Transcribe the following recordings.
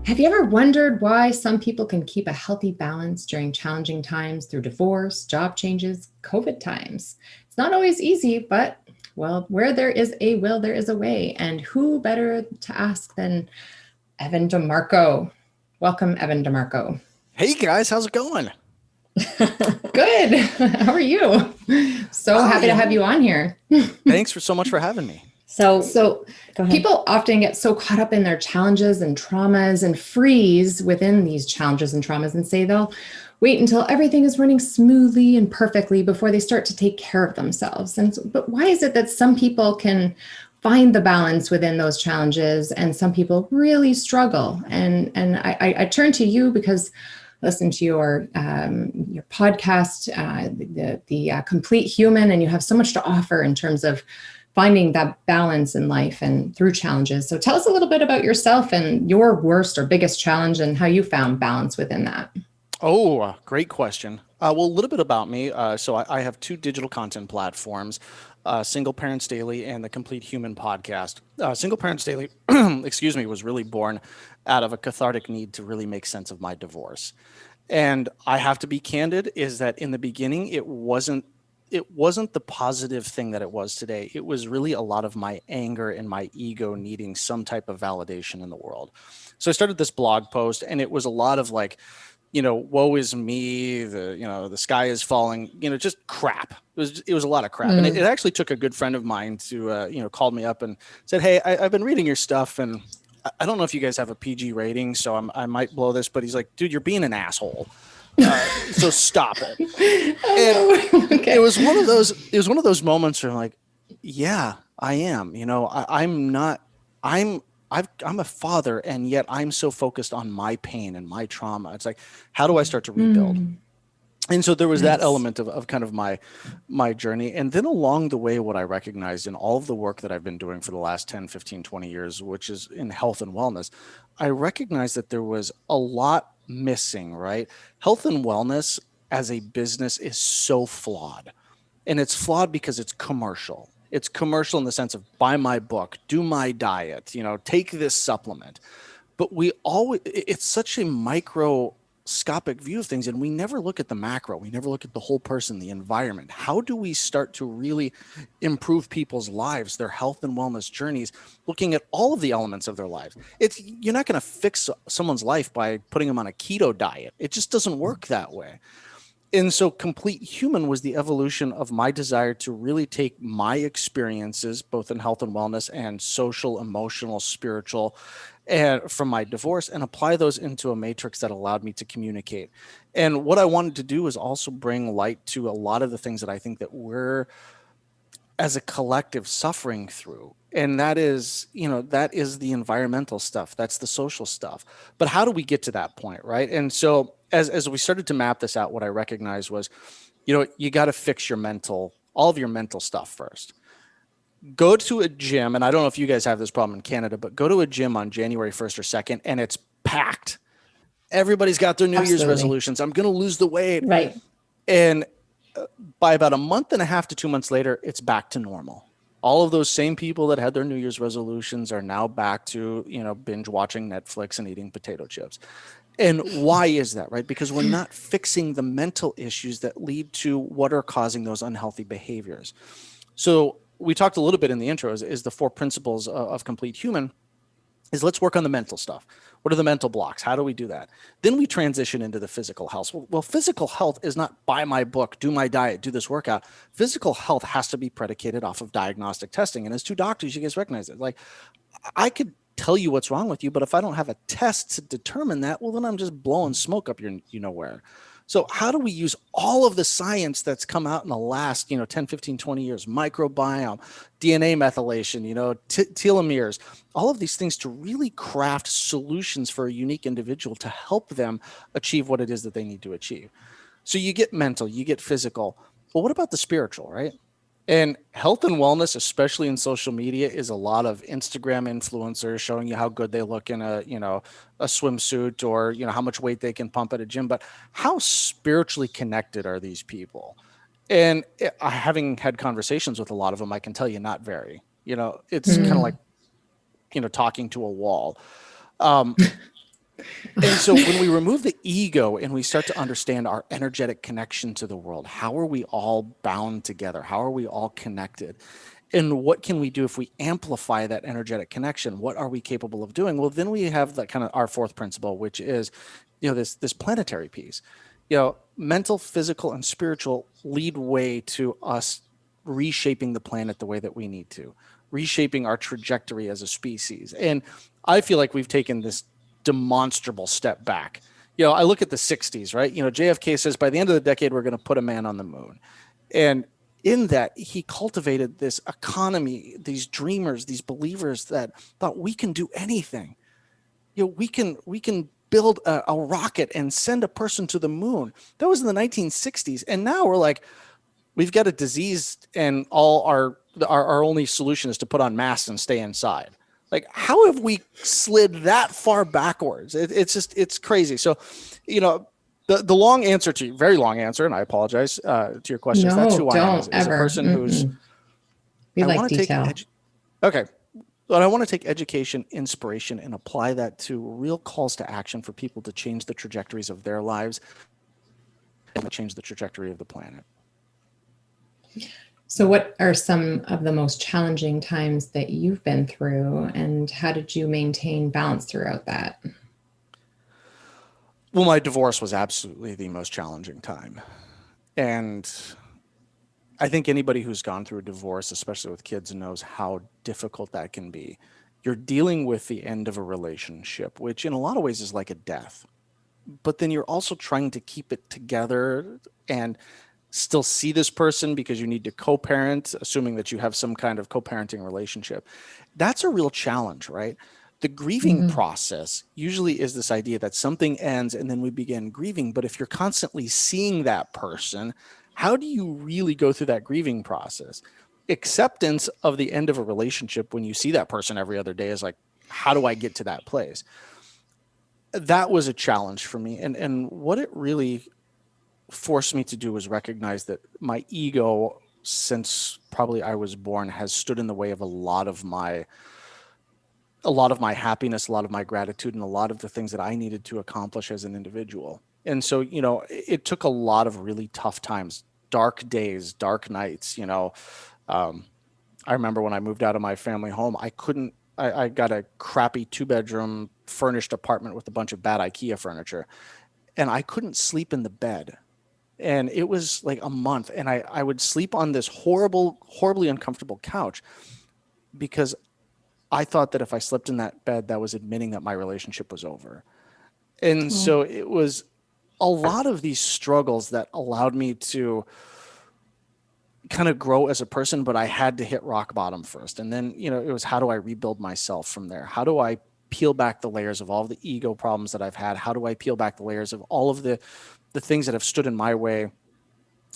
Have you ever wondered why some people can keep a healthy balance during challenging times through divorce, job changes, COVID times? It's not always easy, but well, where there is a will, there is a way. And who better to ask than Evan DeMarco? Welcome, Evan DeMarco. Hey guys, how's it going? Good. How are you? So Oh, happy you to have know, you on here. thanks for so much for having me. So Go ahead. people often get so caught up in their challenges and traumas and freeze within these challenges and traumas and say they'll wait until everything is running smoothly and perfectly before they start to take care of themselves. But why is it that some people can find the balance within those challenges and some people really struggle? And I turn to you because I listened to your podcast, the Complete Human, and you have so much to offer in terms of finding that balance in life and through challenges. So tell us a little bit about yourself and your worst or biggest challenge and how you found balance within that. Oh, great question. Well, a little bit about me. So I have two digital content platforms, Single Parents Daily and the Complete Human podcast. Single Parents Daily, excuse me, was really born out of a cathartic need to really make sense of my divorce. And I have to be candid, is that in the beginning, it wasn't the positive thing that it was today. It was really a lot of my anger and my ego needing some type of validation in the world. So I started this blog post and it was a lot of like, woe is me, the sky is falling, just crap. It was a lot of crap. And it actually took a good friend of mine to, called me up and said, hey, I've been reading your stuff and I don't know if you guys have a PG rating, so I might blow this, but he's like, dude, you're being an asshole. So stop it. And Okay. it was one of those moments where I'm like, yeah, I am, I'm a father and yet I'm so focused on my pain and my trauma. It's like, how do I start to rebuild? And so there was that element of kind of my journey. And then along the way, what I recognized in all of the work that I've been doing for the last 10, 15, 20 years, which is in health and wellness, I recognized that there was a lot missing, right? Health and wellness as a business is so flawed. And it's flawed because it's commercial. It's commercial in the sense of buy my book, do my diet, take this supplement. But it's such a microscopic view of things, and we never look at the macro. We never look at the whole person, the environment. How do we start to really improve people's lives, their health and wellness journeys, looking at all of the elements of their lives? You're not going to fix someone's life by putting them on a keto diet. It just doesn't work that way. And so Complete Human was the evolution of my desire to really take my experiences, both in health and wellness and social, emotional, spiritual, and from my divorce, and apply those into a matrix that allowed me to communicate. And what I wanted to do was also bring light to a lot of the things that I think that we're as a collective suffering through. And that is the environmental stuff. That's the social stuff. But how do we get to that point, right? And so as we started to map this out, what I recognized was, you got to fix all of your mental stuff first. Go to a gym, and I don't know if you guys have this problem in Canada, but go to a gym on January 1st or 2nd, and it's packed. Everybody's got their New Year's resolutions. I'm going to lose the weight. Right. And by about a month and a half to 2 months later, it's back to normal. All of those same people that had their New Year's resolutions are now back to, binge watching Netflix and eating potato chips. And why is that, right? Because we're not fixing the mental issues that lead to what are causing those unhealthy behaviors. So we talked a little bit in the intro is the 4 principles of Complete Human is let's work on the mental stuff. What are the mental blocks? How do we do that? Then we transition into the physical health. Well, physical health is not buy my book, do my diet, do this workout. Physical health has to be predicated off of diagnostic testing. And as 2 doctors, you guys recognize it. Like, I could tell you what's wrong with you, but if I don't have a test to determine that, well, then I'm just blowing smoke up your where. So how do we use all of the science that's come out in the last, 10, 15, 20 years, microbiome, DNA methylation, telomeres, all of these things to really craft solutions for a unique individual to help them achieve what it is that they need to achieve. So you get mental, you get physical, but what about the spiritual, right? And health and wellness, especially in social media, is a lot of Instagram influencers showing you how good they look in a swimsuit or, how much weight they can pump at a gym. But how spiritually connected are these people? And having had conversations with a lot of them, I can tell you not very. It's kind of like, talking to a wall. And so when we remove the ego and we start to understand our energetic connection to the world, how are we all bound together? How are we all connected? And what can we do if we amplify that energetic connection? What are we capable of doing? Well, then we have that kind of our fourth principle, which is, this planetary piece. Mental, physical, and spiritual lead way to us reshaping the planet the way that we need to, reshaping our trajectory as a species. And I feel like we've taken this demonstrable step back. I look at the 60s, right? JFK says by the end of the decade, we're going to put a man on the moon. And in that, he cultivated this economy, these dreamers, these believers that thought we can do anything. We can build a rocket and send a person to the moon. That was in the 1960s. And now we're like, we've got a disease and all our only solution is to put on masks and stay inside. Like, how have we slid that far backwards? It's crazy. So, the long answer to you, very long answer, and I apologize to your questions. No, that's who I am. Is a ever. person who's. We like detail. Okay. But I want to take education, inspiration, and apply that to real calls to action for people to change the trajectories of their lives and change the trajectory of the planet. So what are some of the most challenging times that you've been through, and how did you maintain balance throughout that? Well, my divorce was absolutely the most challenging time. And I think anybody who's gone through a divorce, especially with kids, knows how difficult that can be. You're dealing with the end of a relationship, which in a lot of ways is like a death. But then you're also trying to keep it together and still see this person because you need to co-parent, assuming that you have some kind of co-parenting relationship. That's a real challenge, right? The grieving process usually is this idea that something ends and then we begin grieving. But if you're constantly seeing that person, how do you really go through that grieving process? Acceptance of the end of a relationship when you see that person every other day is like, how do I get to that place? That was a challenge for me. And what it really forced me to do was recognize that my ego, since probably I was born, has stood in the way of a lot of my happiness, a lot of my gratitude, and a lot of the things that I needed to accomplish as an individual. And so, it took a lot of really tough times, dark days, dark nights. I remember when I moved out of my family home, I got a crappy 2-bedroom furnished apartment with a bunch of bad IKEA furniture, and I couldn't sleep in the bed. And it was like a month, and I would sleep on this horribly uncomfortable couch because I thought that if I slept in that bed, that was admitting that my relationship was over. And so it was a lot of these struggles that allowed me to kind of grow as a person, but I had to hit rock bottom first. And then, it was, how do I rebuild myself from there? How do I peel back the layers of all the ego problems that I've had? How do I peel back the layers of all of the things that have stood in my way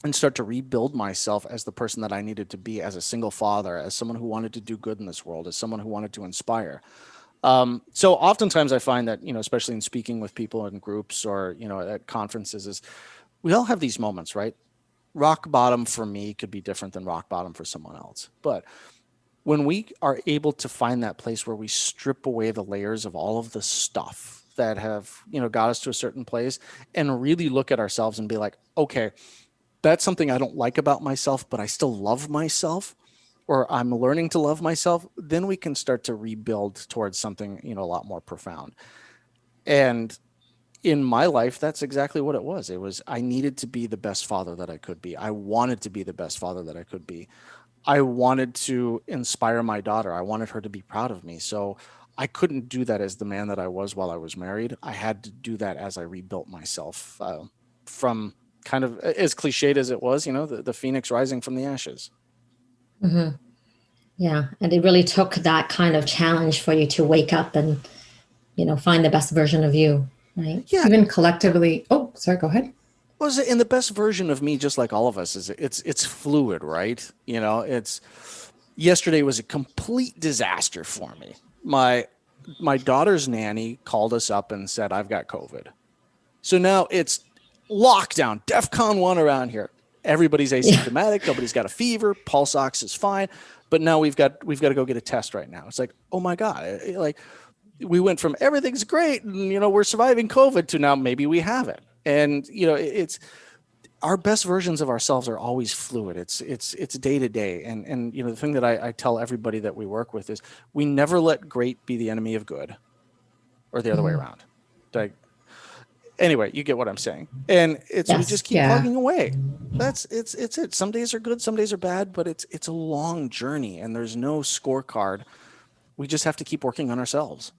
and start to rebuild myself as the person that I needed to be, as a single father, as someone who wanted to do good in this world, as someone who wanted to inspire? So oftentimes I find that, especially in speaking with people in groups or, at conferences, is we all have these moments, right? Rock bottom for me could be different than rock bottom for someone else. But when we are able to find that place where we strip away the layers of all of the stuff that have, got us to a certain place and really look at ourselves and be like, okay, that's something I don't like about myself, but I still love myself, or I'm learning to love myself, then we can start to rebuild towards something, a lot more profound. And in my life, that's exactly what it was. It was, I needed to be the best father that I could be. I wanted to be the best father that I could be. I wanted to inspire my daughter. I wanted her to be proud of me. So I couldn't do that as the man that I was while I was married. I had to do that as I rebuilt myself from kind of, as cliched as it was, the phoenix rising from the ashes. Mm-hmm. Yeah. And it really took that kind of challenge for you to wake up and, find the best version of you, right? Yeah. Even collectively. Oh, sorry, go ahead. Well, in the best version of me, just like all of us, is it's fluid, right? Yesterday was a complete disaster for me. My daughter's nanny called us up and said, I've got COVID. So now it's lockdown, DEFCON 1 around here. Everybody's asymptomatic. Nobody's got a fever. Pulse ox is fine. But now we've got to go get a test right now. It's like, oh my God. we went from everything's great and, we're surviving COVID to now maybe we haven't. And, it's our best versions of ourselves are always fluid. It's day to day. And, the thing that I tell everybody that we work with is we never let great be the enemy of good, or the other way around. Anyway, you get what I'm saying. And we just keep plugging away. It's it. Some days are good, some days are bad, but it's a long journey and there's no scorecard. We just have to keep working on ourselves.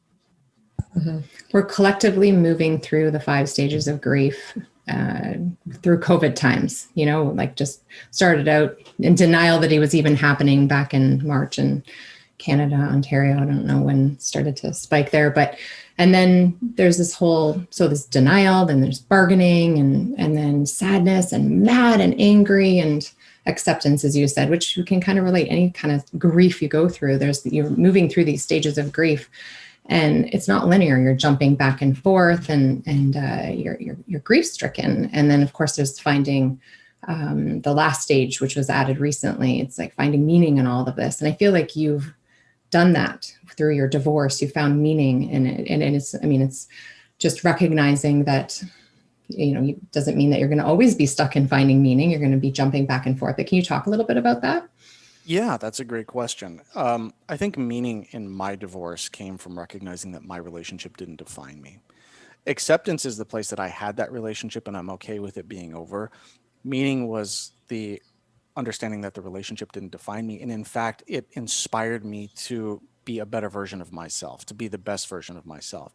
We're collectively moving through the 5 stages of grief through COVID times, like just started out in denial that he was even happening back in March in Canada, Ontario. I don't know when it started to spike there, and then there's this denial, then there's bargaining and then sadness and mad and angry and acceptance, as you said, which you can kind of relate any kind of grief you go through. You're moving through these stages of grief and it's not linear. You're jumping back and forth and you're grief stricken. And then of course there's finding the last stage, which was added recently. It's like finding meaning in all of this. And I feel like you've done that through your divorce. You found meaning in it. And it's just recognizing that, it doesn't mean that you're going to always be stuck in finding meaning. You're going to be jumping back and forth. But can you talk a little bit about that? Yeah, that's a great question. I think meaning in my divorce came from recognizing that my relationship didn't define me. Acceptance is the place that I had that relationship and I'm okay with it being over. Meaning was the understanding that the relationship didn't define me. And in fact, it inspired me to be a better version of myself, to be the best version of myself.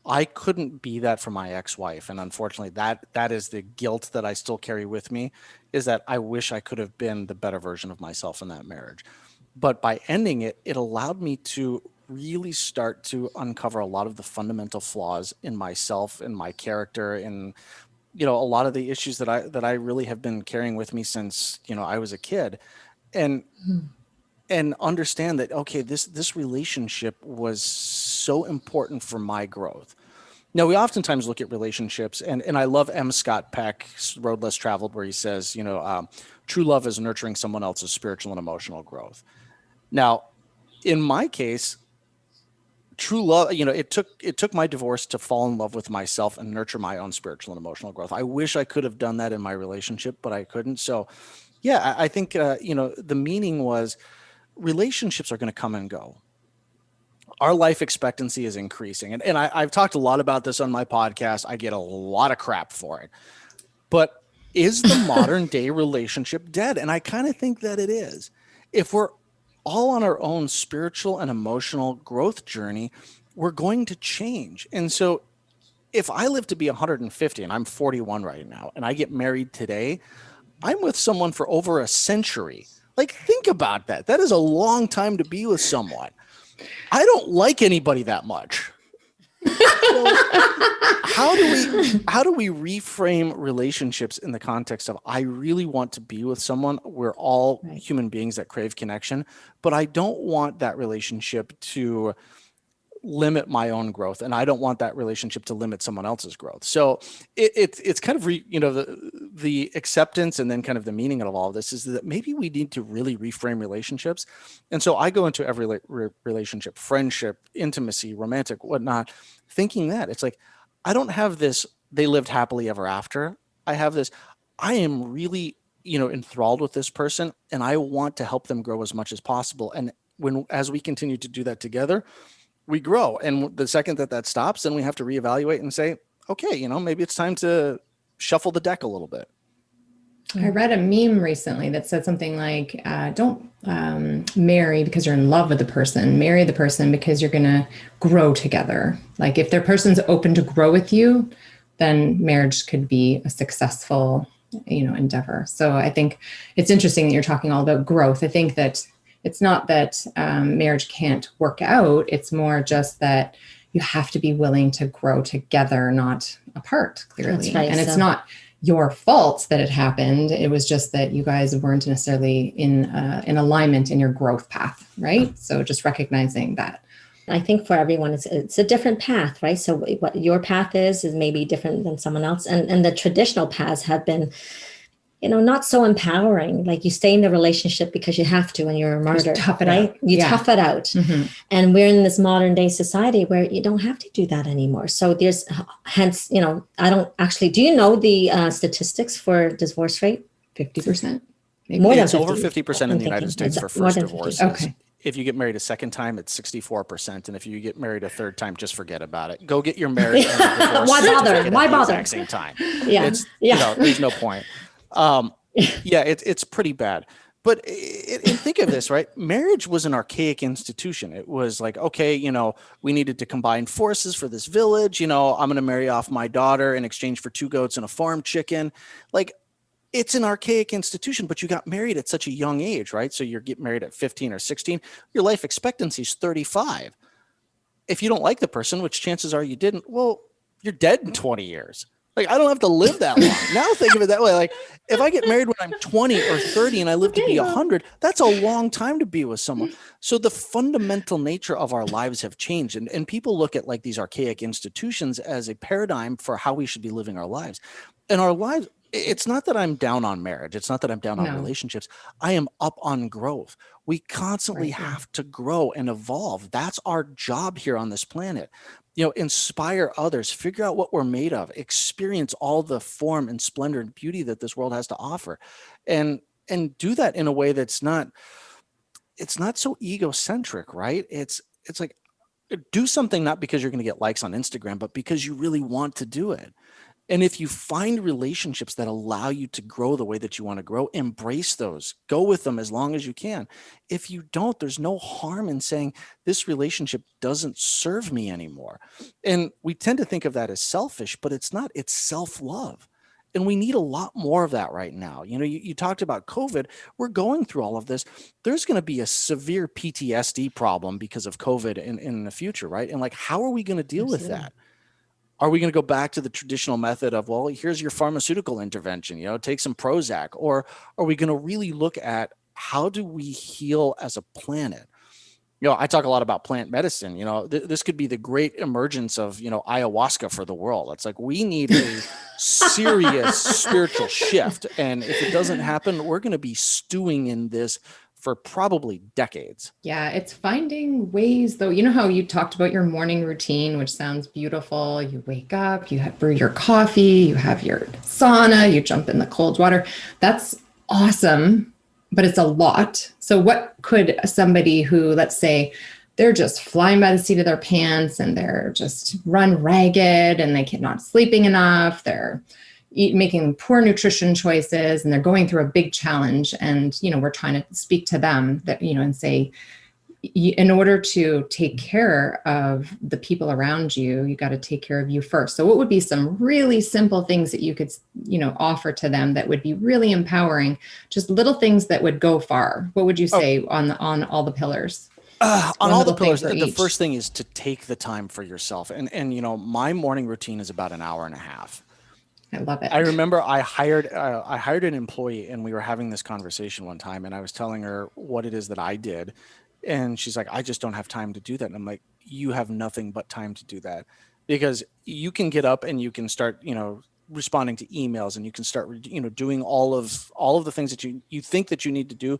I couldn't be that for my ex-wife. And unfortunately, that is the guilt that I still carry with me, is that I wish I could have been the better version of myself in that marriage. But by ending it, it allowed me to really start to uncover a lot of the fundamental flaws in myself, in my character, in a lot of the issues that I really have been carrying with me since, I was a kid, and understand that, okay, this relationship was so important for my growth. Now, we oftentimes look at relationships, and I love M. Scott Peck's Road Less Traveled, where he says, true love is nurturing someone else's spiritual and emotional growth. Now, in my case, true love, it took my divorce to fall in love with myself and nurture my own spiritual and emotional growth. I wish I could have done that in my relationship, but I couldn't. So yeah, I think, the meaning was relationships are going to come and go. Our life expectancy is increasing. And I've talked a lot about this on my podcast. I get a lot of crap for it, but is the modern day relationship dead? And I kind of think that it is. If we're all on our own spiritual and emotional growth journey, we're going to change. And so if I live to be 150 and I'm 41 right now, and I get married today, I'm with someone for over a century. Like, think about that. That is a long time to be with someone. I don't like anybody that much. So how do we reframe relationships in the context of, I really want to be with someone? We're all human beings that crave connection, but I don't want that relationship to limit my own growth, and I don't want that relationship to limit someone else's growth. So it's kind of the acceptance and then kind of the meaning of all of this is that maybe we need to really reframe relationships. And so I go into every relationship, friendship, intimacy, romantic, whatnot, thinking that it's like, I don't have this, they lived happily ever after. I have this, I am really, enthralled with this person and I want to help them grow as much as possible. And as we continue to do that together, we grow. And the second that stops, then we have to reevaluate and say, okay, maybe it's time to shuffle the deck a little bit. I read a meme recently that said something like, don't marry because you're in love with the person. Marry the person because you're going to grow together. Like, if their person's open to grow with you, then marriage could be a successful, endeavor. So I think it's interesting that you're talking all about growth. I think that it's not that marriage can't work out. It's more just that you have to be willing to grow together, not apart, clearly. That's right, and it's not your fault that it happened. It was just that you guys weren't necessarily in alignment in your growth path, right? So just recognizing that. I think for everyone, it's a different path, right? So what your path is maybe different than someone else. And the traditional paths have been not so empowering. Like, you stay in the relationship because you have to and you're a martyr. Just tough it right? out. You Yeah. tough it out. Mhm. And we're in this modern day society where you don't have to do that anymore. So there's, hence, I don't actually, do you know the statistics for divorce rate? 50%. More than It's 50. over 50% in the United States for more first than 50. divorces. Okay. If you get married a second time, it's 64%. And if you get married a third time, just forget about it. Go get your marriage and divorce Why bother? certificate Why at the bother? exact same time. Yeah. It's, Yeah. there's no point. Yeah, it's pretty bad. But and think of this, right? Marriage was an archaic institution. It was like, okay, we needed to combine forces for this village. I'm going to marry off my daughter in exchange for 2 goats and a farm chicken. Like, it's an archaic institution, but you got married at such a young age, right? So you get married at 15 or 16. Your life expectancy is 35. If you don't like the person, which chances are you didn't, well, you're dead in 20 years. Like, I don't have to live that long. Now think of it that way. Like, if I get married when I'm 20 or 30 and I live to be 100, that's a long time to be with someone. So the fundamental nature of our lives have changed. And people look at like these archaic institutions as a paradigm for how we should be living our lives. And our lives, it's not that I'm down on marriage. It's not that I'm down on relationships. I am up on growth. We constantly have to grow and evolve. That's our job here on this planet. Inspire others, figure out what we're made of, experience all the form and splendor and beauty that this world has to offer. And do that in a way that's it's not so egocentric, right? It's like, do something not because you're going to get likes on Instagram, but because you really want to do it. And if you find relationships that allow you to grow the way that you want to grow, embrace those, go with them as long as you can. If you don't, there's no harm in saying this relationship doesn't serve me anymore. And we tend to think of that as selfish, but it's not. It's self-love. And we need a lot more of that right now. You talked about COVID. We're going through all of this. There's going to be a severe PTSD problem because of COVID in the future, right? And like, how are we going to deal with that? Are we going to go back to the traditional method of, well, here's your pharmaceutical intervention, take some Prozac? Or are we going to really look at how do we heal as a planet? I talk a lot about plant medicine. This could be the great emergence of, ayahuasca for the world. It's like, we need a serious spiritual shift. And if it doesn't happen, we're going to be stewing in this for probably decades. Yeah, it's finding ways, though. You know how you talked about your morning routine, which sounds beautiful. You wake up, you brew your coffee, you have your sauna, you jump in the cold water. That's awesome, but it's a lot. So what could somebody who, let's say, they're just flying by the seat of their pants and they're just run ragged and they're not sleeping enough, they're making poor nutrition choices, and they're going through a big challenge. And, we're trying to speak to them that, and say, in order to take care of the people around you, you got to take care of you first. So what would be some really simple things that you could, offer to them that would be really empowering, just little things that would go far? What would you say on all the pillars? On all the pillars, the first thing is to take the time for yourself. And my morning routine is about an hour and a half. I love it. I remember I hired an employee, and we were having this conversation one time, and I was telling her what it is that I did. And she's like, I just don't have time to do that. And I'm like, you have nothing but time to do that, because you can get up and you can start, responding to emails, and you can start, doing all of the things that you think that you need to do.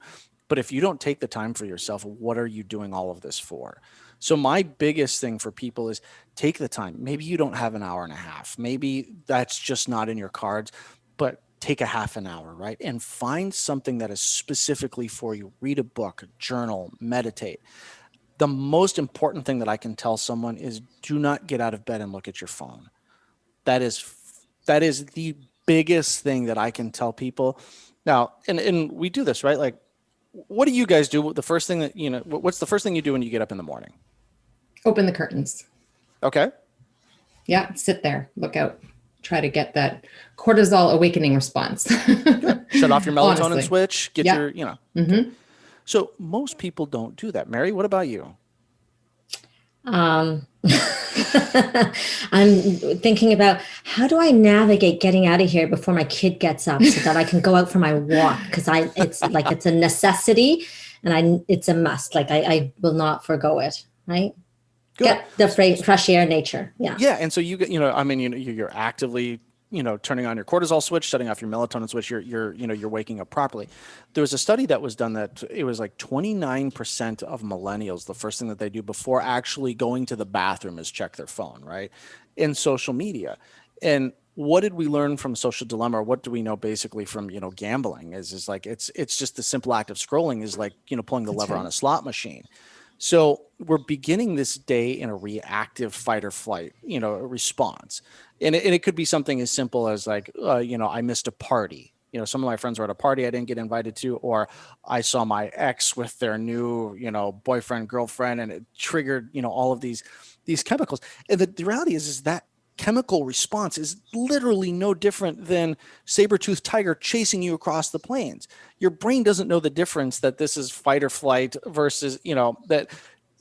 But if you don't take the time for yourself, what are you doing all of this for? So my biggest thing for people is take the time. Maybe you don't have an hour and a half. Maybe that's just not in your cards, but take a half an hour, right? And find something that is specifically for you. Read a book, journal, meditate. The most important thing that I can tell someone is do not get out of bed and look at your phone. That is the biggest thing that I can tell people. Now, and we do this, right? Like, what do you guys do? The first thing that, what's the first thing you do when you get up in the morning? Open the curtains. Okay. Yeah. Sit there, look out, try to get that cortisol awakening response. Shut off your melatonin Honestly. switch, get your, Mm-hmm. So most people don't do that. Mary, what about you? I'm thinking about, how do I navigate getting out of here before my kid gets up so that I can go out for my walk? Because it's a necessity, and it's a must. Like, I will not forego it. Right. Good. Get the fresh air, nature. Yeah. Yeah. And so you're actively turning on your cortisol switch, shutting off your melatonin switch, you're waking up properly. There was a study that was done that it was like 29% of millennials, the first thing that they do before actually going to the bathroom is check their phone, right? In social media. And what did we learn from Social Dilemma, or what do we know basically from, gambling is like, it's just the simple act of scrolling is like, pulling the lever on a slot machine. So we're beginning this day in a reactive fight or flight, response. And it could be something as simple as like, I missed a party. Some of my friends were at a party I didn't get invited to, or I saw my ex with their new, boyfriend, girlfriend, and it triggered, all of these chemicals. And the reality is that chemical response is literally no different than saber-toothed tiger chasing you across the plains. Your brain doesn't know the difference that this is fight or flight versus, that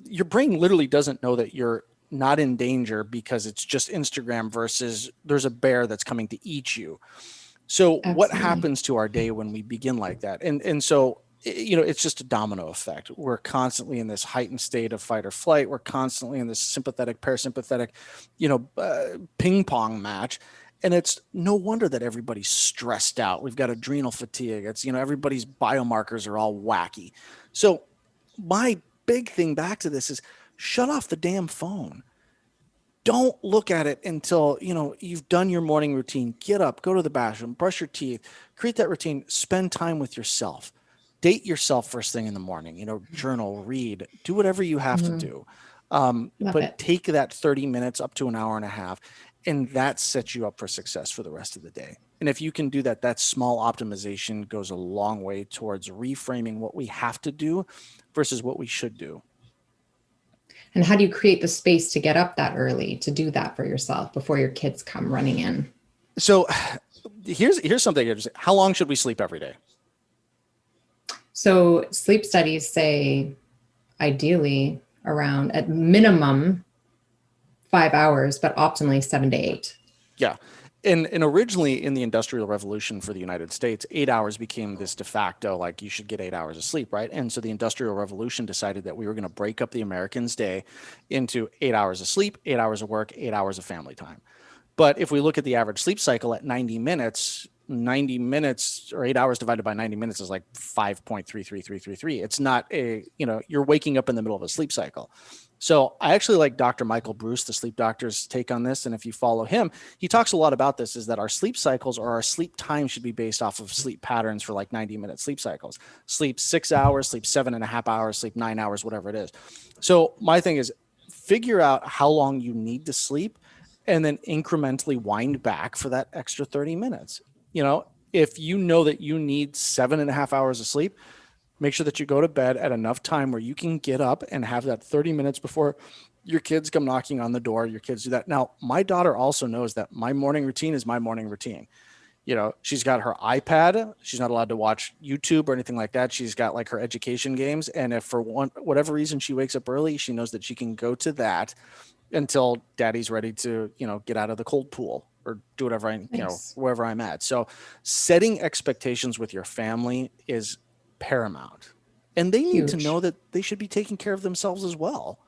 your brain literally doesn't know that you're not in danger because it's just Instagram versus there's a bear that's coming to eat you. So Absolutely. What happens to our day when we begin like that? And so, it's just a domino effect. We're constantly in this heightened state of fight or flight. We're constantly in this sympathetic, parasympathetic, ping pong match. And it's no wonder that everybody's stressed out. We've got adrenal fatigue. It's, everybody's biomarkers are all wacky. So my big thing back to this is shut off the damn phone. Don't look at it until, you've done your morning routine. Get up, go to the bathroom, brush your teeth, create that routine, spend time with yourself. Date yourself first thing in the morning, journal, read, do whatever you have to do. But take that 30 minutes up to an hour and a half, and that sets you up for success for the rest of the day. And if you can do that, that small optimization goes a long way towards reframing what we have to do versus what we should do. And how do you create the space to get up that early to do that for yourself before your kids come running in? So here's something interesting. How long should we sleep every day? So sleep studies say ideally around at minimum 5 hours, but optimally 7 to 8. Yeah. And originally in the Industrial Revolution for the United States, 8 hours became this de facto, like you should get 8 hours of sleep, right? And so the Industrial Revolution decided that we were going to break up the Americans' day into 8 hours of sleep, 8 hours of work, 8 hours of family time. But if we look at the average sleep cycle at 90 minutes or 8 hours divided by 90 minutes is like 5.33333. It's not you're waking up in the middle of a sleep cycle. So I actually like Dr. Michael Bruce, the sleep doctor's take on this. And if you follow him, he talks a lot about this, is that our sleep cycles or our sleep time should be based off of sleep patterns for like 90-minute sleep cycles. Sleep 6 hours, sleep 7.5 hours, sleep 9 hours, whatever it is. So my thing is figure out how long you need to sleep and then incrementally wind back for that extra 30 minutes. If you know that you need 7.5 hours of sleep, make sure that you go to bed at enough time where you can get up and have that 30 minutes before your kids come knocking on the door. Your kids do that. Now, my daughter also knows that my morning routine is my morning routine. She's got her iPad. She's not allowed to watch YouTube or anything like that. She's got like her education games. And if for whatever reason she wakes up early, she knows that she can go to that until daddy's ready to, get out of the cold pool or do whatever wherever I'm at. So setting expectations with your family is paramount, and they need to know that they should be taking care of themselves as well.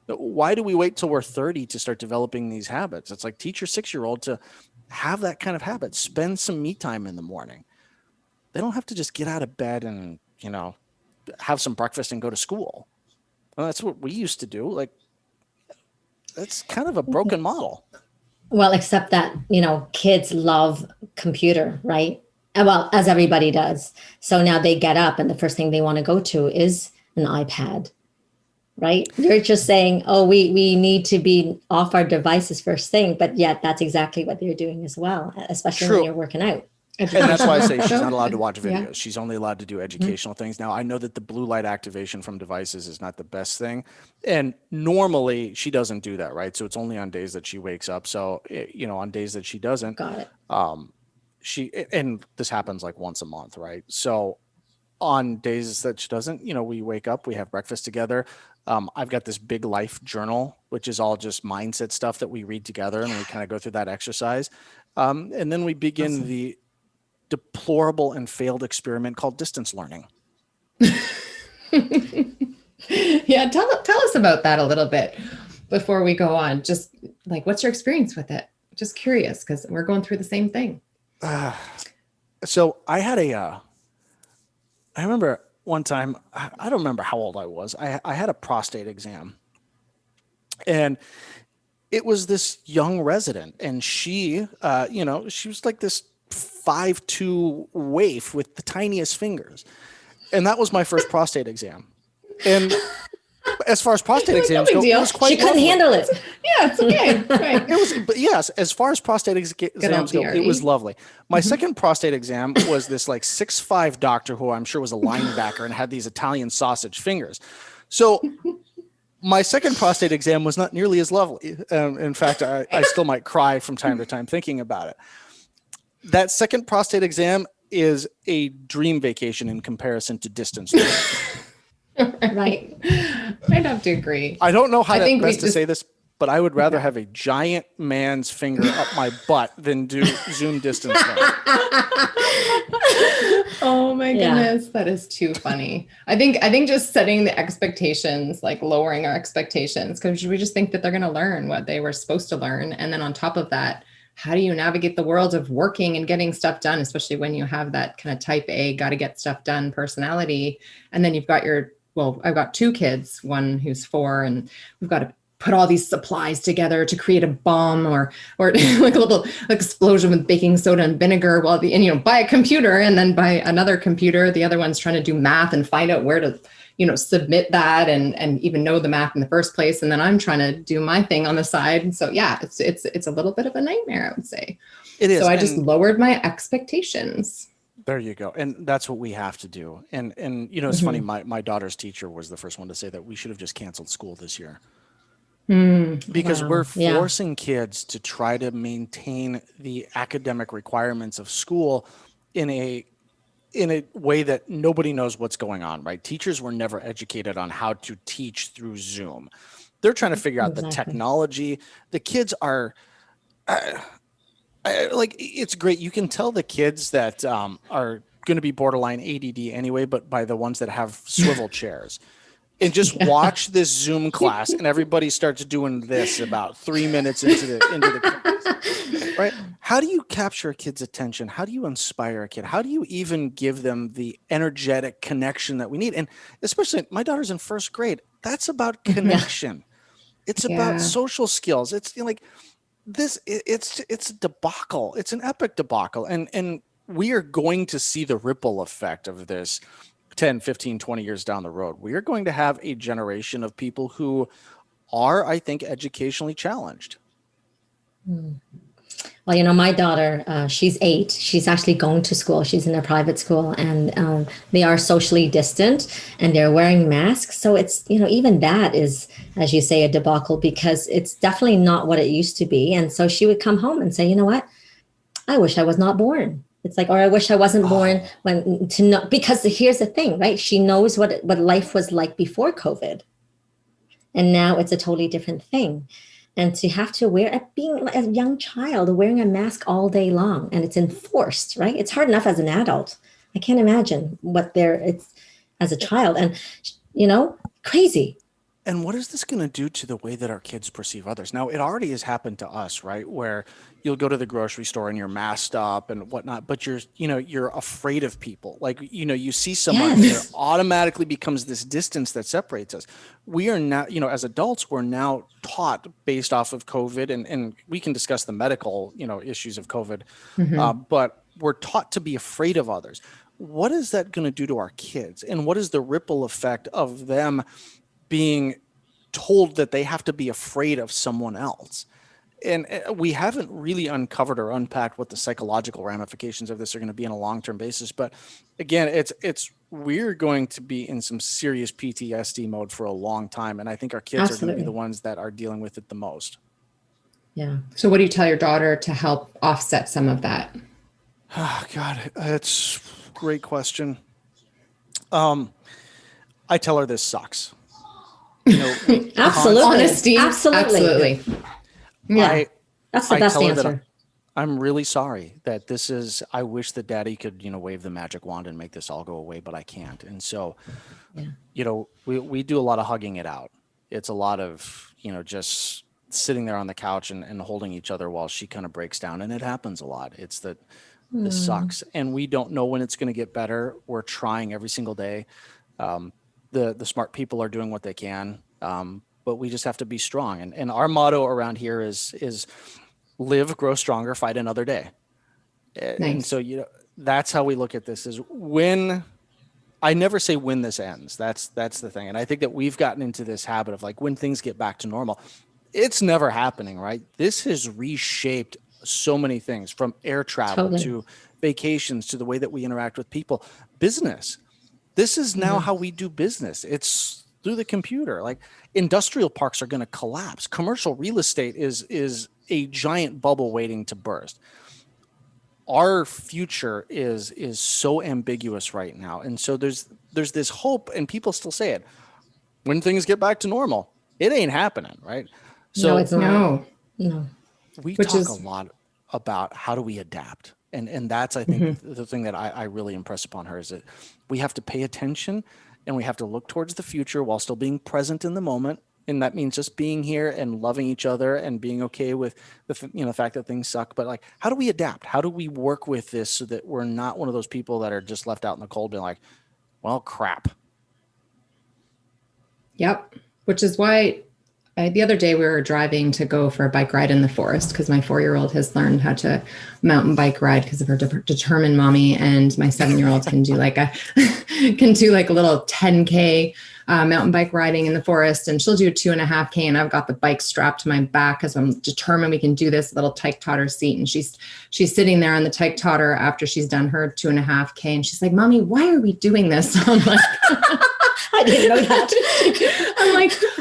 Why do we wait till we're 30 to start developing these habits? It's like teach your 6-year-old to have that kind of habit, spend some me time in the morning. They don't have to just get out of bed and, have some breakfast and go to school. Well, that's what we used to do. Like, that's kind of a broken model. Well, except that, kids love computer, right? Well, as everybody does. So now they get up and the first thing they want to go to is an iPad, right? You're just saying, oh, we need to be off our devices first thing. But yet that's exactly what they're doing as well, especially when you're working out. And that's why I say she's not allowed to watch videos. Yeah. She's only allowed to do educational things. Now, I know that the blue light activation from devices is not the best thing. And normally she doesn't do that, right? So it's only on days that she wakes up. So, on days that she doesn't, got it. And this happens like once a month, right? So on days that she doesn't, we wake up, we have breakfast together. I've got this big life journal, which is all just mindset stuff that we read together, and we kind of go through that exercise. And then we begin the deplorable and failed experiment called distance learning. Yeah. Tell us about that a little bit before we go on. Just like, what's your experience with it? Just curious, because we're going through the same thing. So I had I remember one time, I don't remember how old I was. I had a prostate exam, and it was this young resident, and she, she was like this 5'2" waif with the tiniest fingers. And that was my first prostate exam. And as far as prostate exams go, it was quite She couldn't lovely. handle it. Yeah, it's okay. Right. But yes, as far as prostate exams go, it was lovely. My second prostate exam was this like 6'5" doctor who I'm sure was a linebacker and had these Italian sausage fingers. So my second prostate exam was not nearly as lovely. In fact, I still might cry from time to time thinking about it. That second prostate exam is a dream vacation in comparison to distance learning. Right. I'd have to agree. I don't know how to say this, but I would rather have a giant man's finger up my butt than do Zoom distance learning. Oh my goodness, that is too funny. I think just setting the expectations, like lowering our expectations, because we just think that they're going to learn what they were supposed to learn. And then on top of that, how do you navigate the world of working and getting stuff done, especially when you have that kind of type A, got to get stuff done personality. And then you've got I've got 2 kids, one who's 4, and we've got to put all these supplies together to create a bomb or like a little explosion with baking soda and vinegar buy a computer and then buy another computer. The other one's trying to do math and find out where to, submit that and even know the math in the first place. And then I'm trying to do my thing on the side. And so, yeah, it's a little bit of a nightmare, I would say. It is. So I just lowered my expectations. There you go. And that's what we have to do. And it's funny. My daughter's teacher was the first one to say that we should have just canceled school this year. Because we're forcing kids to try to maintain the academic requirements of school in a way that nobody knows what's going on, right? Teachers were never educated on how to teach through Zoom. They're trying to figure out the technology. The kids are it's great. You can tell the kids that are going to be borderline ADD anyway, but by the ones that have swivel chairs. And just watch this Zoom class, and everybody starts doing this about 3 minutes into the class, right? How do you capture a kid's attention? How do you inspire a kid? How do you even give them the energetic connection that we need? And especially, my daughter's in 1st grade. That's about connection. It's about social skills. It's like this. It's a debacle. It's an epic debacle, and we are going to see the ripple effect of this 10, 15, 20 years down the road. We are going to have a generation of people who are, I think, educationally challenged. Well, my daughter, she's 8. She's actually going to school. She's in a private school, and they are socially distant and they're wearing masks. So it's, even that is, as you say, a debacle, because it's definitely not what it used to be. And so she would come home and say, you know what? I wish I was not born. It's like, or I wish I wasn't born because here's the thing, right? She knows what life was like before COVID. And now it's a totally different thing. And to have to being a young child, wearing a mask all day long, and it's enforced, right? It's hard enough as an adult. I can't imagine it's as a child, and, crazy. And what is this going to do to the way that our kids perceive others? Now, it already has happened to us, right? Where you'll go to the grocery store and you're masked up and whatnot, but you're afraid of people. Like, you see someone and there automatically becomes this distance that separates us. We are now, as adults, we're now taught based off of COVID, and we can discuss the medical, issues of COVID, but we're taught to be afraid of others. What is that going to do to our kids? And what is the ripple effect of them being told that they have to be afraid of someone else? And we haven't really uncovered or unpacked what the psychological ramifications of this are going to be on a long-term basis. But again, we're going to be in some serious PTSD mode for a long time. And I think our kids are going to be the ones that are dealing with it the most. Yeah. So what do you tell your daughter to help offset some of that? Oh, God, that's a great question. I tell her this sucks. Absolutely. Honesty. Absolutely. Yeah. That's the best answer. I'm really sorry that I wish that Daddy could, wave the magic wand and make this all go away, but I can't. And so, we do a lot of hugging it out. It's a lot of, just sitting there on the couch and holding each other while she kind of breaks down. And it happens a lot. It's that this sucks. And we don't know when it's going to get better. We're trying every single day. The smart people are doing what they can. But we just have to be strong. And our motto around here is live, grow stronger, fight another day. Nice. And so, that's how we look at this, is when I never say when this ends. That's the thing. And I think that we've gotten into this habit of like, when things get back to normal, it's never happening, right? This has reshaped so many things, from air travel to vacations, to the way that we interact with people, business. This is now how we do business. It's through the computer. Like, industrial parks are going to collapse. Commercial real estate is a giant bubble waiting to burst. Our future is so ambiguous right now. And so there's this hope, and people still say it, when things get back to normal, it ain't happening, right? So no, it's not. No. We talk a lot about how do we adapt. And that's, I think, the thing that I really impress upon her, is that we have to pay attention and we have to look towards the future while still being present in the moment. And that means just being here and loving each other and being okay with the fact that things suck. But like, how do we adapt? How do we work with this so that we're not one of those people that are just left out in the cold being like, well, crap. Yep. Which is why the other day we were driving to go for a bike ride in the forest, because my 4-year-old has learned how to mountain bike ride because of her determined mommy, and my 7-year-old can do like a little 10K mountain bike riding in the forest, and she'll do a 2.5K, and I've got the bike strapped to my back because I'm determined we can do this, little tyke totter seat. And she's sitting there on the tyke totter after she's done her 2.5K, and she's like, "Mommy, why are we doing this?" I'm like, I didn't know that.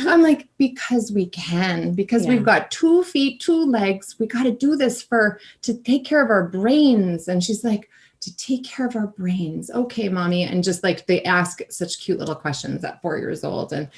I'm like, because we can, because we've got 2 feet, 2 legs. We got to do this to take care of our brains. And she's like, to take care of our brains. Okay, mommy. And just like, they ask such cute little questions at 4 years old. And,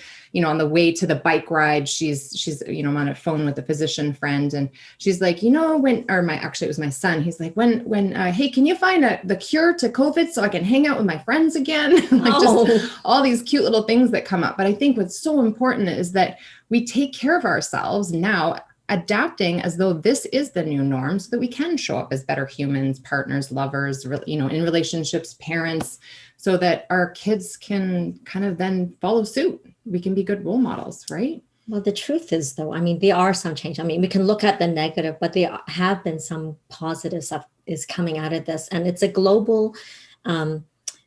on the way to the bike ride, she's, I'm on a phone with a physician friend, and she's like, it was my son. He's like, hey, can you find the cure to COVID so I can hang out with my friends again? Just all these cute little things that come up. But I think what's so important is that we take care of ourselves now, adapting as though this is the new norm, so that we can show up as better humans, partners, lovers, in relationships, parents, so that our kids can kind of then follow suit. We can be good role models, right? Well, the truth is, though, there are some change. We can look at the negative, but there have been some positive stuff is coming out of this. And it's a global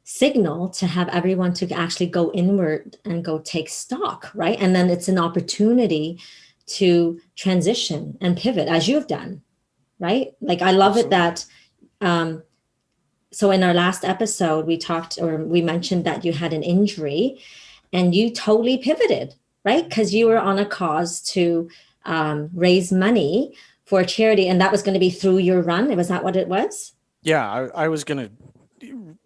signal to have everyone to actually go inward and go take stock, right? And then it's an opportunity to transition and pivot, as you've done, right? Like, I love it that, so in our last episode, we mentioned that you had an injury and you totally pivoted, right? Because you were on a cause to raise money for a charity, and that was going to be through your run. Was that what it was? Yeah, I was going to,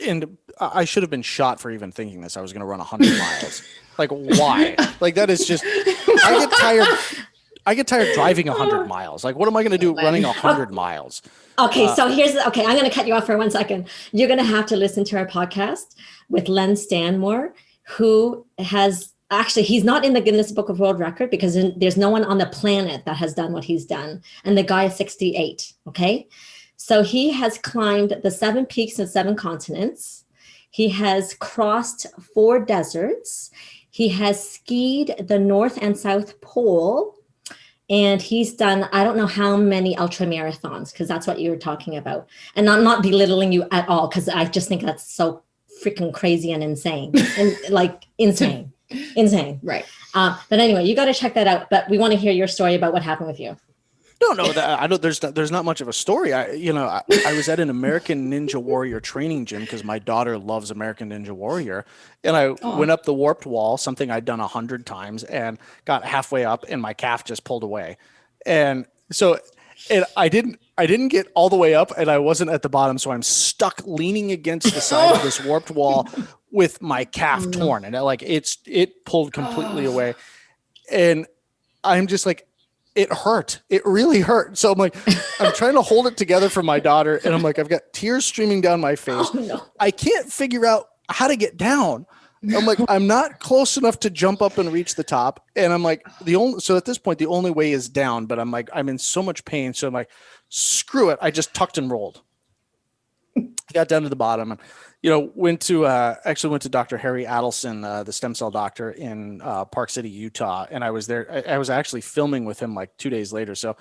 and I should have been shot for even thinking this. I was going to run 100 miles. Like, why? Like, that is just, I get tired driving 100 miles. Like, what am I going to do running 100 miles? Okay. So I'm going to cut you off for 1 second. You're going to have to listen to our podcast with Len Stanmore, who has he's not in the Guinness Book of World Record because there's no one on the planet that has done what he's done. And the guy is 68. Okay. So he has climbed the 7 peaks of 7 continents. He has crossed 4 deserts. He has skied the North and South Pole. And he's done, I don't know how many ultra marathons, because that's what you were talking about. And I'm not belittling you at all, because I just think that's so freaking crazy and insane. And like, insane. Right. But anyway, you got to check that out. But we want to hear your story about what happened with you. No, I don't. There's not much of a story. I was at an American Ninja Warrior training gym because my daughter loves American Ninja Warrior, and I went up the warped wall, something I'd done 100 times, and got halfway up, and my calf just pulled away, and so I didn't get all the way up, and I wasn't at the bottom, so I'm stuck leaning against the side of this warped wall with my calf torn, and it pulled completely away, and I'm just like. It hurt. It really hurt. So I'm like, I'm trying to hold it together for my daughter. And I'm like, I've got tears streaming down my face. Oh, no. I can't figure out how to get down. I'm like, I'm not close enough to jump up and reach the top. And I'm like, so at this point, the only way is down, but I'm like, I'm in so much pain. So I'm like, screw it. I just tucked and rolled. I got down to the bottom and, went to Dr. Harry Adelson, the stem cell doctor in Park City, Utah. And I was there. I was actually filming with him like 2 days later. So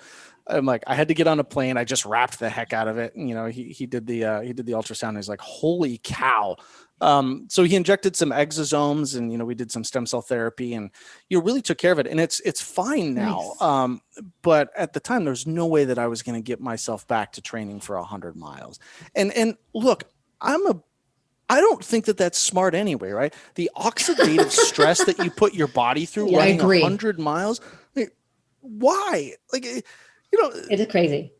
I'm like, I had to get on a plane. I just wrapped the heck out of it. And, he did the ultrasound. And he's like, holy cow. So he injected some exosomes and, we did some stem cell therapy and, really took care of it. And it's fine now. Nice. But at the time, there's no way that I was going to get myself back to training for 100 miles. And look, I don't think that that's smart anyway, right? The oxidative stress that you put your body through running 100 miles, like, why? Like, it is crazy.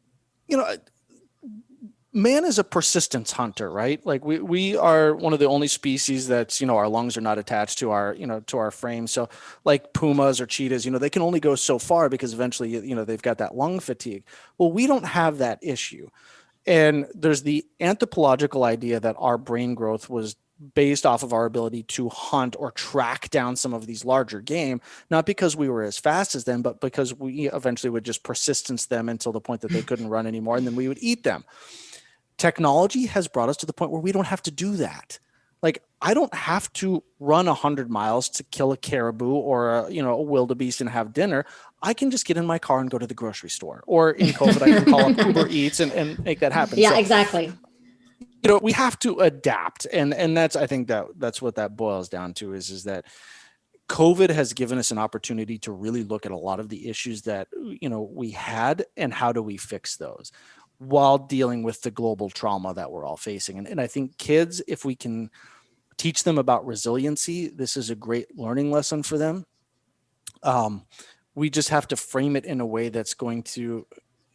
Man is a persistence hunter, right? Like we are one of the only species that's, our lungs are not attached to our frame. So like pumas or cheetahs, they can only go so far because eventually, they've got that lung fatigue. Well, we don't have that issue. And there's the anthropological idea that our brain growth was based off of our ability to hunt or track down some of these larger game, not because we were as fast as them, but because we eventually would just persistence them until the point that they couldn't run anymore. And then we would eat them. Technology has brought us to the point where we don't have to do that. Like, I don't have to run 100 miles to kill a caribou or a wildebeest and have dinner. I can just get in my car and go to the grocery store, or in COVID, I can call up Uber Eats and make that happen. Yeah, so, exactly. We have to adapt. And that's, I think that's what that boils down to is that COVID has given us an opportunity to really look at a lot of the issues that, we had and how do we fix those while dealing with the global trauma that we're all facing. And I think kids, if we can teach them about resiliency, this is a great learning lesson for them. We just have to frame it in a way that's going to,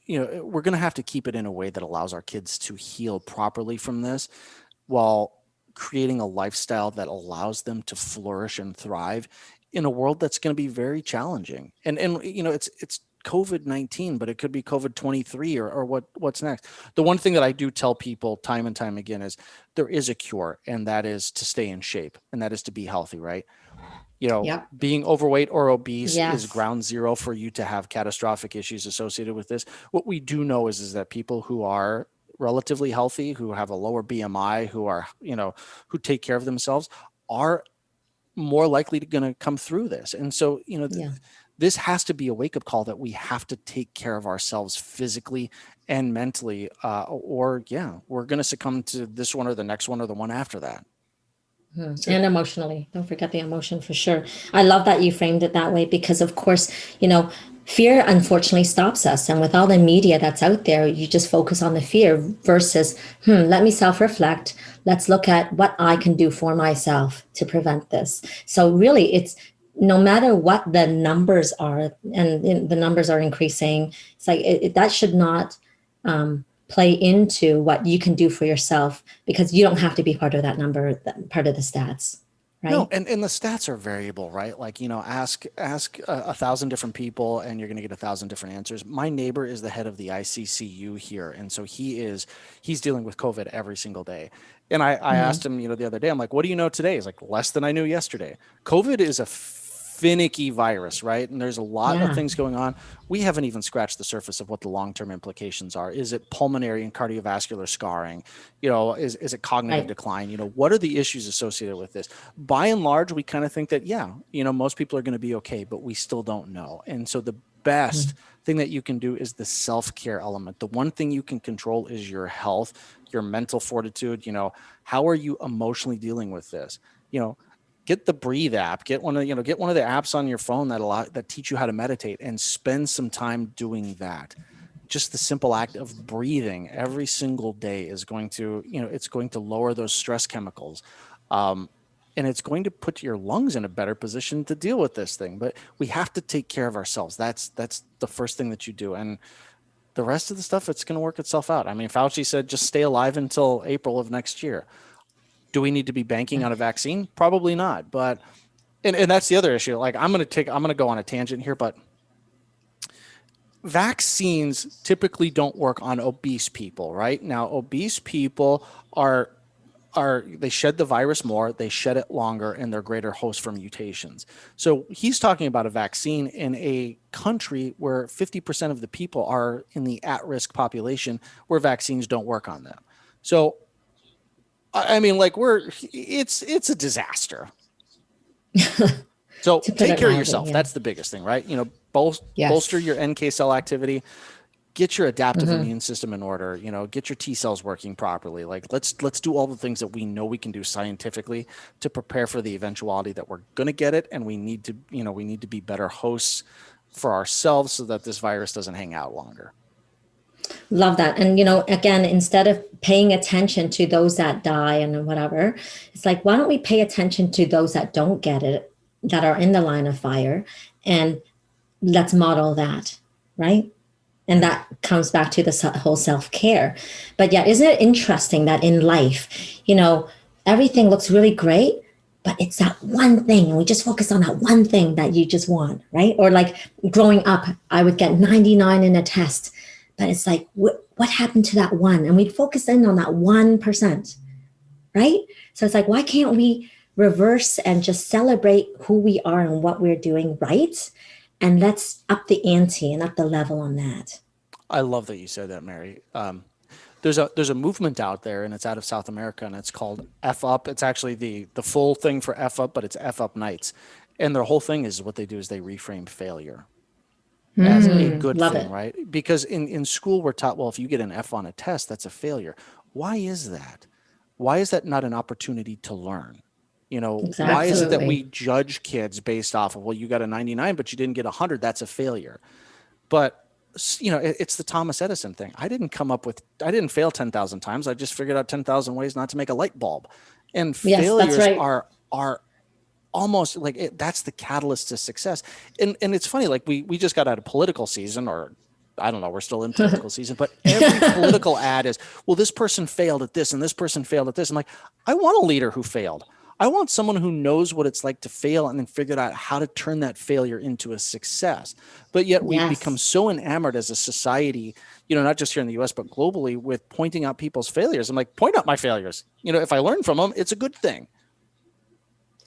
we're going to have to keep it in a way that allows our kids to heal properly from this while creating a lifestyle that allows them to flourish and thrive in a world that's going to be very challenging. And it's COVID-19, but it could be COVID-23 or what's next. The one thing that I do tell people time and time again is there is a cure, and that is to stay in shape, and that is to be healthy, right? Being overweight or obese is ground zero for you to have catastrophic issues associated with this. What we do know is that people who are relatively healthy, who have a lower BMI, who are, who take care of themselves are more likely to going to come through this. And so, this has to be a wake-up call that we have to take care of ourselves physically and mentally, or we're going to succumb to this one or the next one or the one after that. And emotionally. Don't forget the emotion for sure. I love that you framed it that way because, of course, fear unfortunately stops us. And with all the media that's out there, you just focus on the fear versus, let me self-reflect. Let's look at what I can do for myself to prevent this. So really, it's no matter what the numbers are, and the numbers are increasing, it's like that should not play into what you can do for yourself, because you don't have to be part of that number, part of the stats, right? No, and the stats are variable, right? Like, ask 1,000 different people and you're going to get 1,000 different answers. My neighbor is the head of the ICCU here. And so he's dealing with COVID every single day. And I asked him, the other day, I'm like, what do you know today? He's like, less than I knew yesterday. COVID is a finicky virus, right? And there's a lot of things going on. We haven't even scratched the surface of what the long-term implications are. Is it pulmonary and cardiovascular scarring? Is it cognitive decline? What are the issues associated with this? By and large, we kind of think that, most people are going to be okay, but we still don't know. And so the best thing that you can do is the self-care element. The one thing you can control is your health, your mental fortitude. How are you emotionally dealing with this? Get the Breathe app, get one of the apps on your phone that teach you how to meditate, and spend some time doing that. Just the simple act of breathing every single day is going to, it's going to lower those stress chemicals. And it's going to put your lungs in a better position to deal with this thing. But we have to take care of ourselves. That's the first thing that you do. And the rest of the stuff, it's going to work itself out. I mean, Fauci said, just stay alive until April of next year. Do we need to be banking on a vaccine? Probably not. But, and that's the other issue. Like, I'm going to go on a tangent here, but vaccines typically don't work on obese people, right? Now, obese people are they shed the virus more, they shed it longer, and they're greater hosts for mutations. So he's talking about a vaccine in a country where 50% of the people are in the at-risk population where vaccines don't work on them. So, I mean, like it's a disaster. So take care of yourself. Yeah. That's the biggest thing, right? You know, bolster your NK cell activity. Get your adaptive immune system in order, you know, get your T cells working properly. Like let's do all the things that we know we can do scientifically to prepare for the eventuality that we're going to get it. And we need to be better hosts for ourselves so that this virus doesn't hang out longer. Love that. And, you know, again, instead of paying attention to those that die and whatever, it's like, why don't we pay attention to those that don't get it, that are in the line of fire, and let's model that, right? And that comes back to the whole self-care. But yeah, isn't it interesting that in life, you know, everything looks really great, but it's that one thing. And we just focus on that one thing that you just want, right? Or like growing up, I would get 99 in a test, but it's like, what happened to that one? And we'd focus in on that 1%, right? So it's like, why can't we reverse and just celebrate who we are and what we're doing right? And let's up the ante and up the level on that. I love that you said that, Mary. There's a movement out there, and it's out of South America, and it's called F Up. It's actually the full thing for F Up, but it's F Up Nights. And their whole thing is what they do is they reframe failure as a good thing, right? Because in school we're taught, well, if you get an F on a test, that's a failure. Why is that? Why is that not an opportunity to learn? You know, exactly. Why is it that we judge kids based off of, well, you got a 99, but you didn't get 100. That's a failure. But, you know, it's the Thomas Edison thing. I didn't fail 10,000 times. I just figured out 10,000 ways not to make a light bulb. And failures are almost like that's the catalyst to success. And it's funny, like we just got out of political season, or I don't know, we're still in political season, but every political ad is, well, this person failed at this and this person failed at this. I'm like, I want a leader who failed. I want someone who knows what it's like to fail and then figured out how to turn that failure into a success. But yet we've become so enamored as a society, you know, not just here in the US, but globally, with pointing out people's failures. I'm like, point out my failures. You know, if I learn from them, it's a good thing.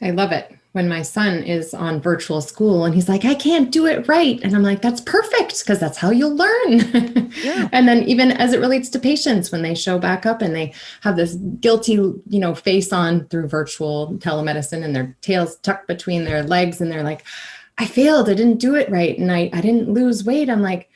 I love it when my son is on virtual school and he's like, I can't do it right. And I'm like, that's perfect, because that's how you'll learn. Yeah. And then even as it relates to patients, when they show back up and they have this guilty, you know, face on through virtual telemedicine and their tails tucked between their legs and they're like, I failed, I didn't do it right. And I didn't lose weight. I'm like,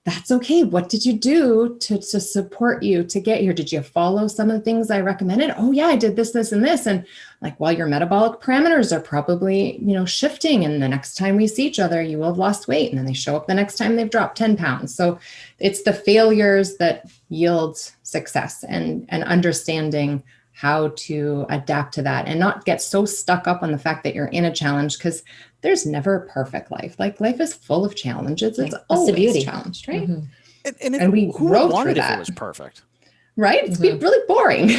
that's okay. What did you do to support you to get here? Did you follow some of the things I recommended? Oh yeah, I did this, this, and this. And like, well, your metabolic parameters are probably, you know, shifting. And the next time we see each other, you will have lost weight. And then they show up the next time they've dropped 10 pounds. So it's the failures that yield success, and understanding how to adapt to that and not get so stuck up on the fact that you're in a challenge, because there's never a perfect life. Like, life is full of challenges. It's always challenged, right? Mm-hmm. And we grow through that. If it was perfect, right? It's been really boring.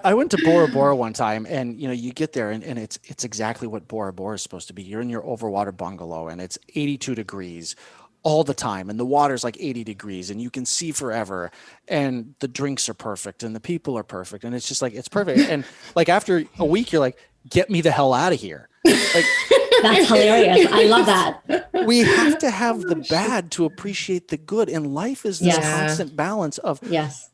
I went to Bora Bora one time, and you know, you get there and it's exactly what Bora Bora is supposed to be. You're in your overwater bungalow and it's 82 degrees all the time, and the water's like 80 degrees, and you can see forever, and the drinks are perfect and the people are perfect, and it's just like, it's perfect. And like after a week, you're like, get me the hell out of here. Like, that's hilarious. I love that. We have to have the bad to appreciate the good. And life is this constant balance of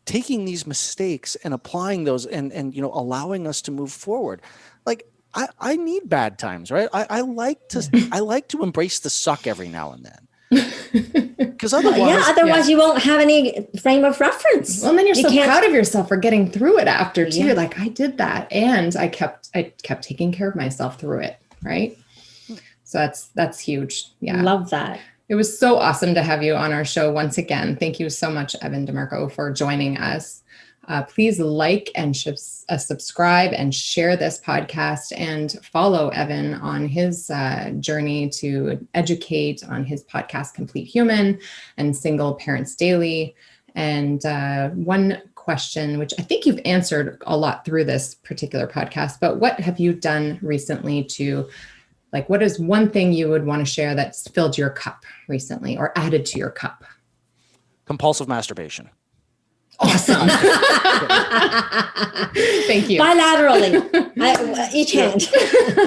taking these mistakes and applying those and you know, allowing us to move forward. Like, I need bad times, right? I like to embrace the suck every now and then. Because otherwise you won't have any frame of reference. Well, and then you're so proud of yourself for getting through it after too. You're like, I did that, and I kept taking care of myself through it, right? So that's huge. Yeah, love that. It was so awesome to have you on our show once again. Thank you so much, Evan DeMarco, for joining us. Please like and subscribe and share this podcast, and follow Evan on his journey to educate on his podcast, Complete Human and Single Parents Daily. And one question, which I think you've answered a lot through this particular podcast, but what have you done recently to, like, what is one thing you would want to share that's filled your cup recently or added to your cup? Compulsive masturbation. Awesome. Thank you. Bilaterally, each hand.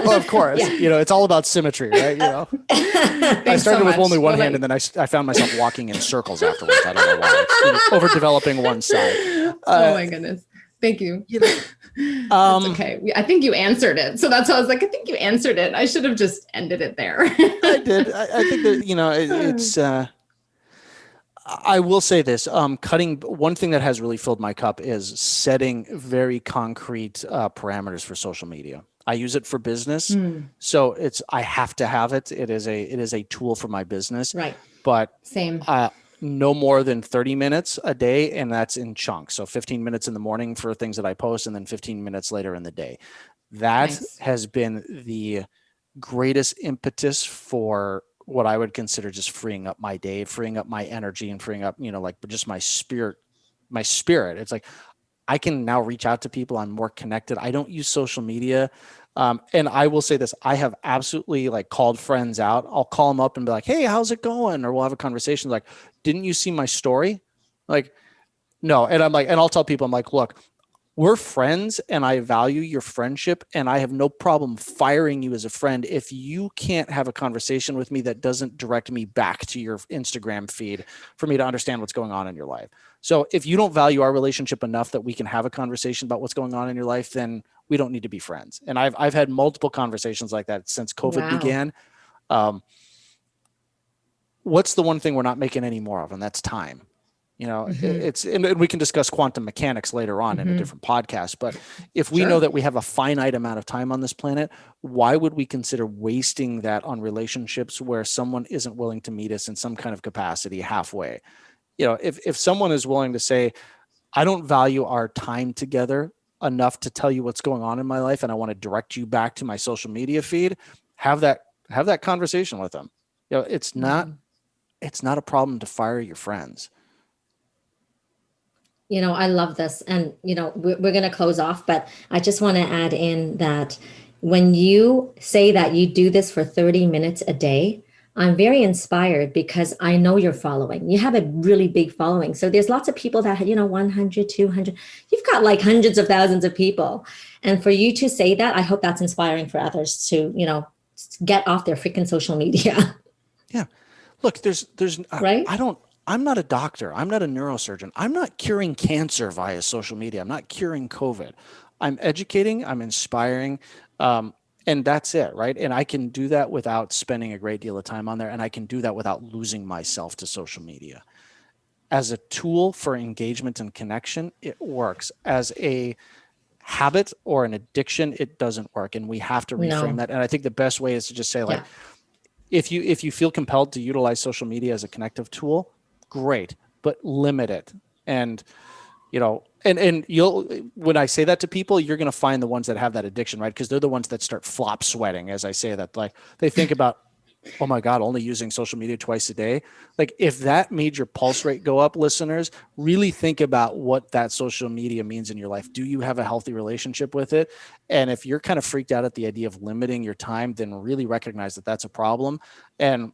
Well, of course, it's all about symmetry, right? I started with only one hand, and then I found myself walking in circles afterwards. I don't know why. Overdeveloping one side. Oh my goodness. Thank you. That's okay. I think you answered it. So that's why I was like, I think you answered it. I should have just ended it there. I did. I think that, it's, I will say this, one thing that has really filled my cup is setting very concrete parameters for social media. I use it for business. So I have to have it. It is a tool for my business. Right. But same. No more than 30 minutes a day. And that's in chunks. So 15 minutes in the morning for things that I post, and then 15 minutes later in the day. That has been the greatest impetus for what I would consider just freeing up my day, freeing up my energy, and freeing up, just my spirit. It's like, I can now reach out to people. I'm more connected. I don't use social media. And I will say this, I have absolutely called friends out. I'll call them up and be like, hey, how's it going? Or we'll have a conversation like, didn't you see my story? No. And and I'll tell people, I'm like, look, we're friends and I value your friendship, and I have no problem firing you as a friend if you can't have a conversation with me that doesn't direct me back to your Instagram feed for me to understand what's going on in your life. So if you don't value our relationship enough that we can have a conversation about what's going on in your life, then we don't need to be friends. And I've had multiple conversations like that since COVID began. What's the one thing we're not making any more of? And that's time. It's, and we can discuss quantum mechanics later on in a different podcast, but if we know that we have a finite amount of time on this planet, why would we consider wasting that on relationships where someone isn't willing to meet us in some kind of capacity halfway? If someone is willing to say, I don't value our time together enough to tell you what's going on in my life, and I want to direct you back to my social media feed, have that conversation with them. It's not a problem to fire your friends. I love this. And, we're going to close off, but I just want to add in that when you say that you do this for 30 minutes a day, I'm very inspired because I know you're following. You have a really big following. So there's lots of people that, 100, 200, you've got hundreds of thousands of people. And for you to say that, I hope that's inspiring for others to, get off their freaking social media. Yeah. Look, there's right. I'm not a doctor. I'm not a neurosurgeon. I'm not curing cancer via social media. I'm not curing COVID. I'm educating, I'm inspiring, and that's it, right? And I can do that without spending a great deal of time on there, and I can do that without losing myself to social media. As a tool for engagement and connection, it works. As a habit or an addiction, it doesn't work, and we have to reframe that. And I think the best way is to just say, if you feel compelled to utilize social media as a connective tool, great, but limit it. And, and you'll, when I say that to people, you're going to find the ones that have that addiction, right? Because they're the ones that start flop sweating as I say that. They think about, oh my God, only using social media twice a day. If that made your pulse rate go up, listeners, really think about what that social media means in your life. Do you have a healthy relationship with it? And if you're kind of freaked out at the idea of limiting your time, then really recognize that that's a problem. And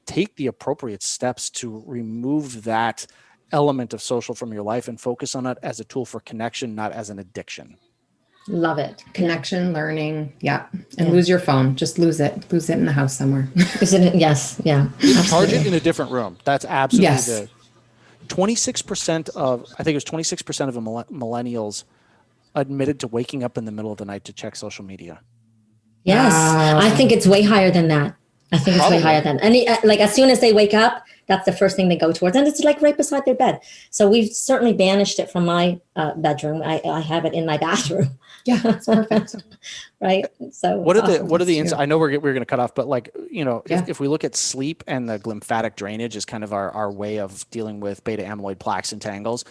take the appropriate steps to remove that element of social from your life and focus on it as a tool for connection, not as an addiction. Love it. Connection, learning. Yeah. And lose your phone. Just lose it. Lose it in the house somewhere. Yes. Yeah. Charge it in a different room. That's absolutely 26% of, I think it was 26% of millennials admitted to waking up in the middle of the night to check social media. Yes. I think it's way higher than that. I think it's way higher than any, as soon as they wake up, that's the first thing they go towards. And it's right beside their bed. So we've certainly banished it from my bedroom. I have it in my bathroom. Yeah, that's perfect. Right. So what are the I know we're going to cut off, but if we look at sleep and the lymphatic drainage is kind of our way of dealing with beta amyloid plaques and tangles,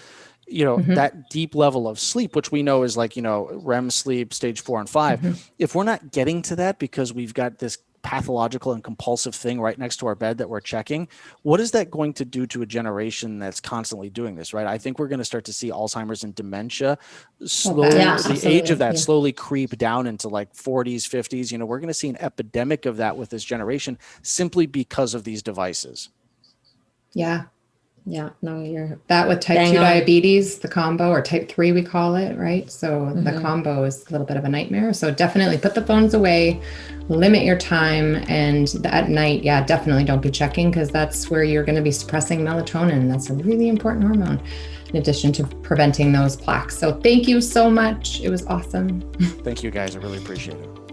that deep level of sleep, which we know is REM sleep, stage 4 and 5. If we're not getting to that because we've got this pathological and compulsive thing right next to our bed that we're checking, what is that going to do to a generation that's constantly doing this, right? I think we're going to start to see Alzheimer's and dementia slowly, the age of that slowly creep down into 40s, 50s. We're going to see an epidemic of that with this generation simply because of these devices. Yeah. Yeah, no, you're That with type bang 2 on. diabetes, the combo, or type 3, we call it, right? So the Mhm. combo is a little bit of a nightmare. So definitely put the phones away, limit your time. And at night, yeah, definitely don't be checking, because that's where you're going to be suppressing melatonin. That's a really important hormone, in addition to preventing those plaques. So thank you so much. It was awesome. Thank you guys. I really appreciate it.